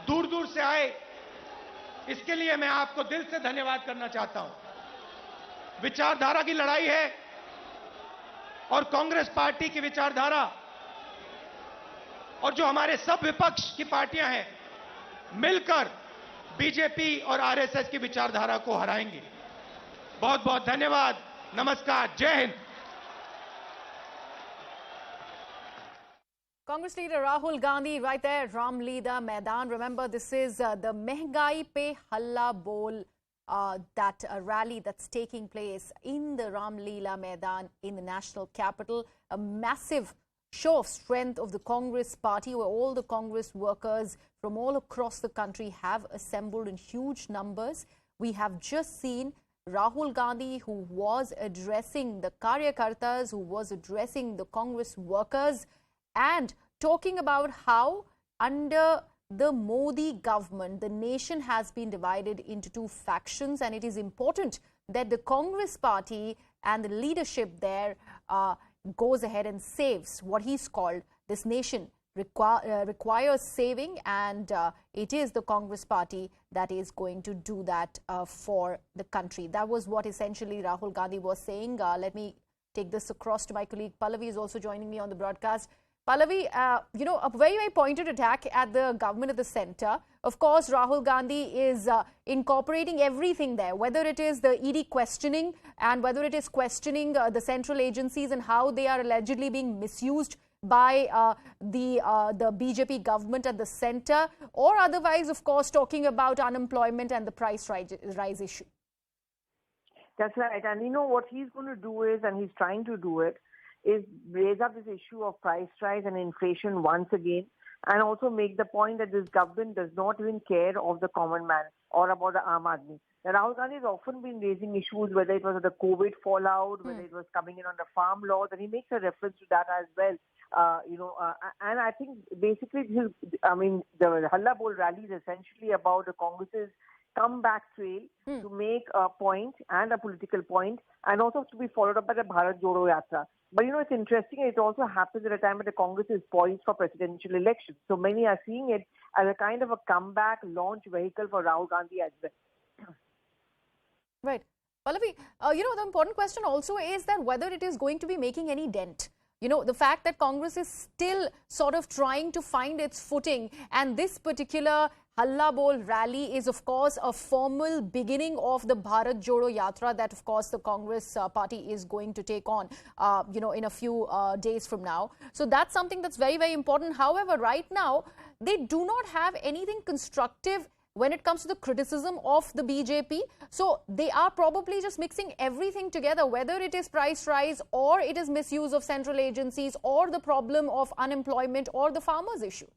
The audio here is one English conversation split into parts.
दूर दूर से आए, इसके लिए मैं आपको दिल से धन्यवाद करना चाहता हूं। विचारधारा की लड़ाई है और कांग्रेस पार्टी की विचारधारा और जो हमारे सब विपक्ष की पार्टियां हैं मिलकर बीजेपी और आरएसएस की विचारधारा को हराएंगे। बहुत बहुत धन्यवाद। नमस्कार। जय Hind. Congress leader Rahul Gandhi right there, Ram Leela Maidan. Remember, this is the Mehgai Pe Halla Bol, that rally that's taking place in the Ram Leela Maidan in the national capital. A massive show of strength of the Congress party, where all the Congress workers from all across the country have assembled in huge numbers. We have just seen Rahul Gandhi, who was addressing the Karyakartas, who was addressing the Congress workers, and talking about how under the Modi government, the nation has been divided into two factions, and it is important that the Congress party and the leadership there goes ahead and saves what he's called this nation requires saving, and it is the Congress party that is going to do that for the country. That was what essentially Rahul Gandhi was saying. Let me take this across to my colleague Pallavi, is also joining me on the broadcast. Pallavi, a very, very pointed attack at the government at the centre. Of course, Rahul Gandhi is incorporating everything there, whether it is the ED questioning and whether it is questioning the central agencies and how they are allegedly being misused by the BJP government at the centre, or otherwise, of course, talking about unemployment and the price rise issue. That's right. And you know what he's going to do is, and he's trying to do it, is raise up this issue of price rise and inflation once again, and also make the point that this government does not even care of the common man or about the Aam Aadmi. Now, Rahul Gandhi has often been raising issues, whether it was the COVID fallout, whether it was coming in on the farm laws, and he makes a reference to that as well. And I think basically, the Halla Bol rally is essentially about the Congress's comeback trail to make a point and a political point, and also to be followed up by the Bharat Jodo Yatra. But it's interesting, it also happens at a time when the Congress is poised for presidential elections. So many are seeing it as a kind of a comeback launch vehicle for Rahul Gandhi as well. Right. Pallavi, the important question also is that whether it is going to be making any dent. The fact that Congress is still sort of trying to find its footing, and this particular Halla Bol rally is, of course, a formal beginning of the Bharat Jodo Yatra that, of course, the Congress party is going to take on, in a few days from now. So that's something that's very, very important. However, right now, they do not have anything constructive when it comes to the criticism of the BJP. So they are probably just mixing everything together, whether it is price rise or it is misuse of central agencies or the problem of unemployment or the farmers' issue.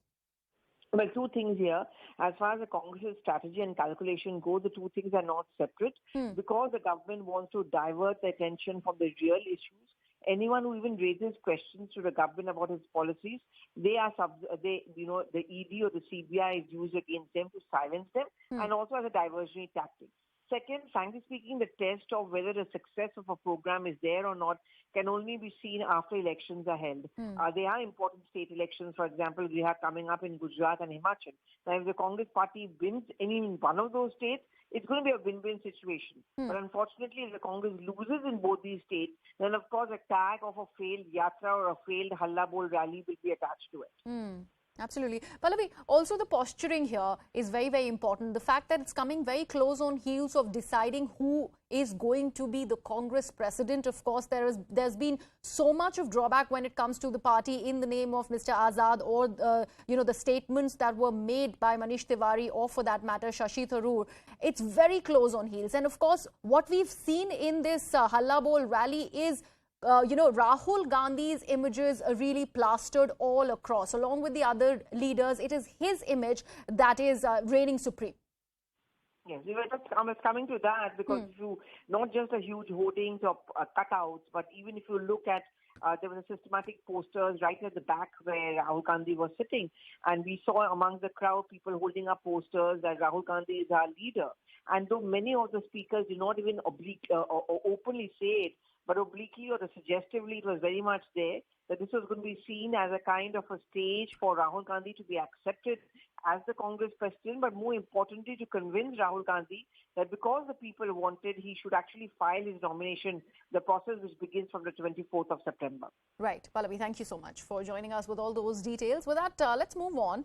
Well, two things here. As far as the Congress's strategy and calculation go, the two things are not separate because the government wants to divert the attention from the real issues. Anyone who even raises questions to the government about his policies, the ED or the CBI is used against them to silence them, and also as a diversionary tactic. Second, frankly speaking, the test of whether the success of a program is there or not can only be seen after elections are held. There are important state elections, for example, we have coming up in Gujarat and Himachal. Now, if the Congress party wins in one of those states, it's going to be a win-win situation. But unfortunately, if the Congress loses in both these states, then of course a tag of a failed yatra or a failed Halla Bol rally will be attached to it. Absolutely. Pallavi, also the posturing here is very, very important. The fact that it's coming very close on heels of deciding who is going to be the Congress president. Of course, there's been so much of drawback when it comes to the party in the name of Mr. Azad, or the statements that were made by Manish Tiwari, or for that matter Shashi Tharoor. It's very close on heels, and of course what we've seen in this Halla Bol rally is Rahul Gandhi's images are really plastered all across. Along with the other leaders, it is his image that is reigning supreme. Yes, it's coming to that because not just the huge hoardings or cutouts, but even if you look at there were systematic posters right at the back where Rahul Gandhi was sitting, and we saw among the crowd people holding up posters that Rahul Gandhi is our leader. And though many of the speakers did not even openly say it, but obliquely or suggestively it was very much there, that this was going to be seen as a kind of a stage for Rahul Gandhi to be accepted as the Congress president, but more importantly to convince Rahul Gandhi that because the people wanted, he should actually file his nomination, the process which begins from the 24th of September. Right. Pallavi, thank you so much for joining us with all those details. With that, let's move on.